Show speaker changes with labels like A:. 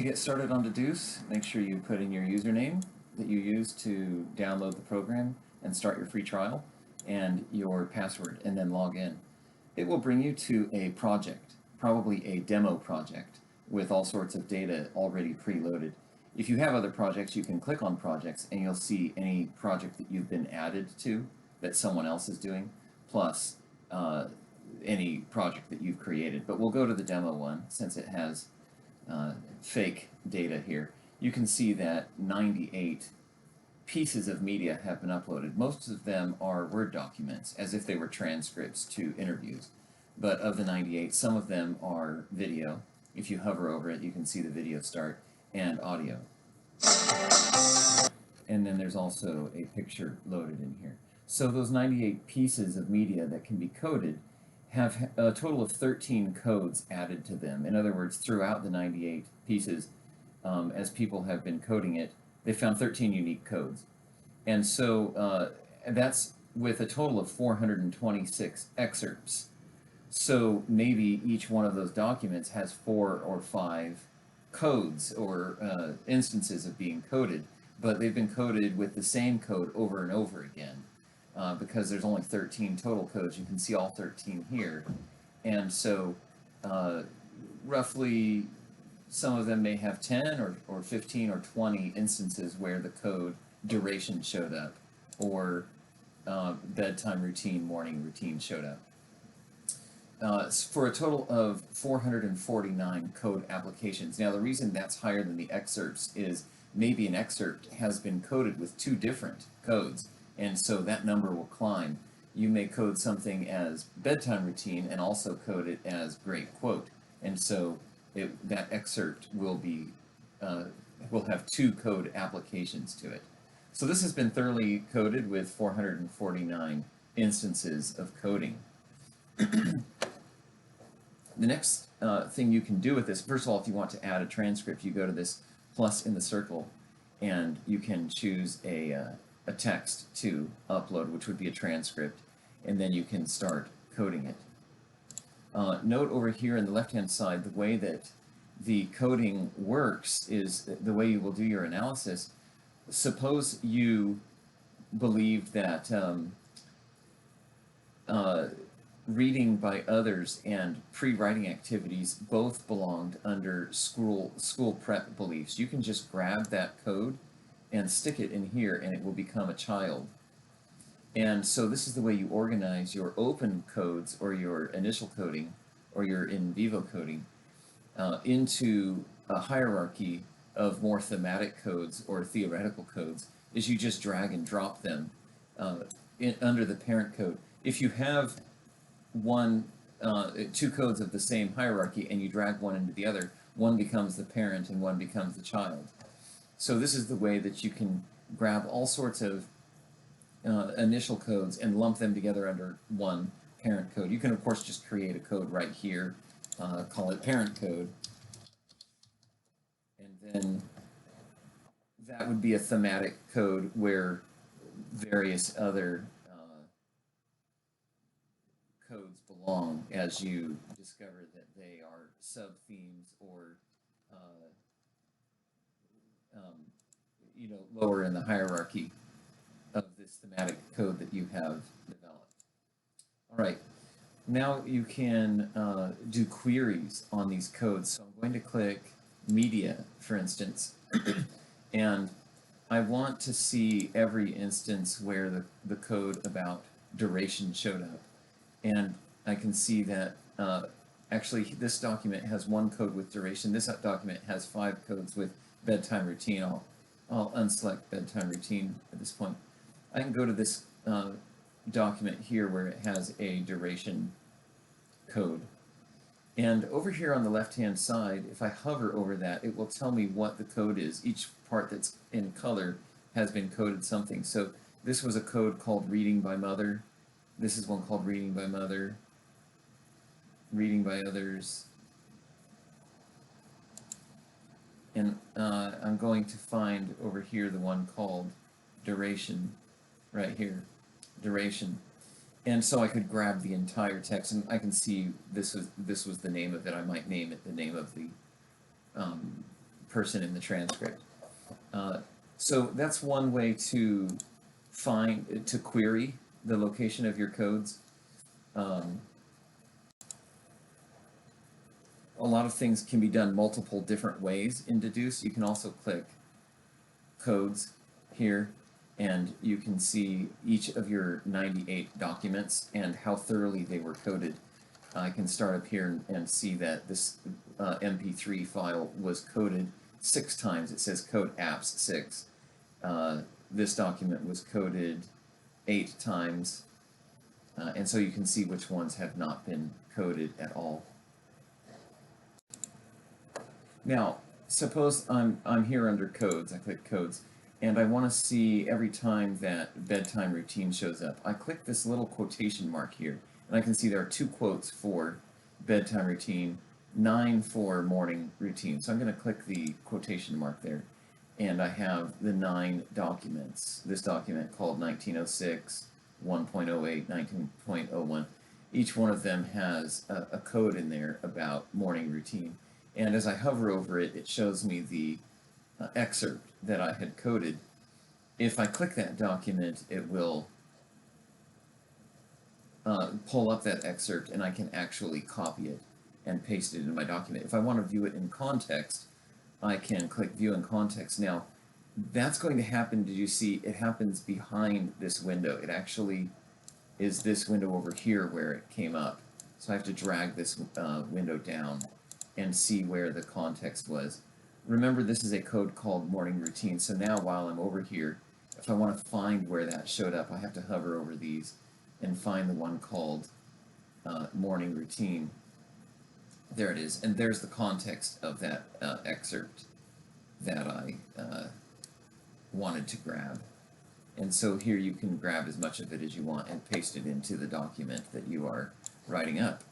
A: To get started on Dedoose, make sure you put in your username that you use to download the program and start your free trial, and your password, and then log in. It will bring you to a project, probably a demo project, with all sorts of data already preloaded. If you have other projects, you can click on projects and you'll see any project that you've been added to that someone else is doing, plus any project that you've created. But we'll go to the demo one since it has fake data here. You can see that 98 pieces of media have been uploaded. Most of them are Word documents, as if they were transcripts to interviews. But of the 98, some of them are video. If you hover over it, you can see the video start, and audio. And then there's also a picture loaded in here. So those 98 pieces of media that can be coded have a total of 13 codes added to them. In other words, throughout the 98 pieces, as people have been coding it, they found 13 unique codes. And so that's with a total of 426 excerpts. So maybe each one of those documents has 4 or 5 codes or instances of being coded, but they've been coded with the same code over and over again. Because there's only 13 total codes. You can see all 13 here. And so roughly some of them may have 10 or 15 or 20 instances where the code duration showed up, or bedtime routine, morning routine showed up. For a total of 449 code applications. Now the reason that's higher than the excerpts is maybe an excerpt has been coded with 2 different codes, and so that number will climb. You may code something as bedtime routine and also code it as great quote, and so that excerpt will have 2 code applications to it. So this has been thoroughly coded with 449 instances of coding. The next thing you can do with this, first of all, if you want to add a transcript, you go to this plus in the circle, and you can choose a text to upload, which would be a transcript, and then you can start coding it. Note over here in the left-hand side, the way that the coding works is the way you will do your analysis. Suppose you believe that reading by others and pre-writing activities both belonged under school prep beliefs. You can just grab that code and stick it in here, and it will become a child. And so this is the way you organize your open codes, or your initial coding, or your in vivo coding, into a hierarchy of more thematic codes or theoretical codes, is you just drag and drop them under the parent code. If you have 2 codes of the same hierarchy and you drag one into the other, one becomes the parent and one becomes the child. So this is the way that you can grab all sorts of initial codes and lump them together under one parent code. You can of course just create a code right here, call it parent code, and then that would be a thematic code where various other codes belong as you discover that they are sub-themes or lower in the hierarchy of this thematic code that you have developed. All right, now you can do queries on these codes. So I'm going to click media, for instance, and I want to see every instance where the code about duration showed up. And I can see that actually this document has 1 code with duration. This document has 5 codes with bedtime routine. I'll unselect bedtime routine at this point. I can go to this document here where it has a duration code. And over here on the left-hand side, if I hover over that, it will tell me what the code is. Each part that's in color has been coded something. So this was a code called reading by mother. This is one called reading by mother, reading by others. And I'm going to find over here the one called duration, right here, duration. And so I could grab the entire text, and I can see this was the name of it. I might name it the name of the person in the transcript. So that's one way to query the location of your codes. A lot of things can be done multiple different ways in Dedoose. You can also click codes here, and you can see each of your 98 documents and how thoroughly they were coded. I can start up here and see that this MP3 file was coded 6 times. It says code apps 6. This document was coded 8 times, and so you can see which ones have not been coded at all. Now, suppose I'm here under codes. I click codes, and I want to see every time that bedtime routine shows up. I click this little quotation mark here, and I can see there are 2 quotes for bedtime routine, 9 for morning routine. So I'm going to click the quotation mark there, and I have the 9 documents. This document called 1906, 1.08, 19.01. Each one of them has a code in there about morning routine. And as I hover over it, it shows me the excerpt that I had coded. If I click that document, it will pull up that excerpt, and I can actually copy it and paste it in my document. If I want to view it in context, I can click View in Context. Now, that's going to happen, did you see, it happens behind this window. It actually is this window over here where it came up. So I have to drag this window down and see where the context was. Remember, this is a code called morning routine, so now while I'm over here, if I want to find where that showed up, I have to hover over these and find the one called morning routine. There it is, and there's the context of that excerpt that I wanted to grab. And so here you can grab as much of it as you want and paste it into the document that you are writing up.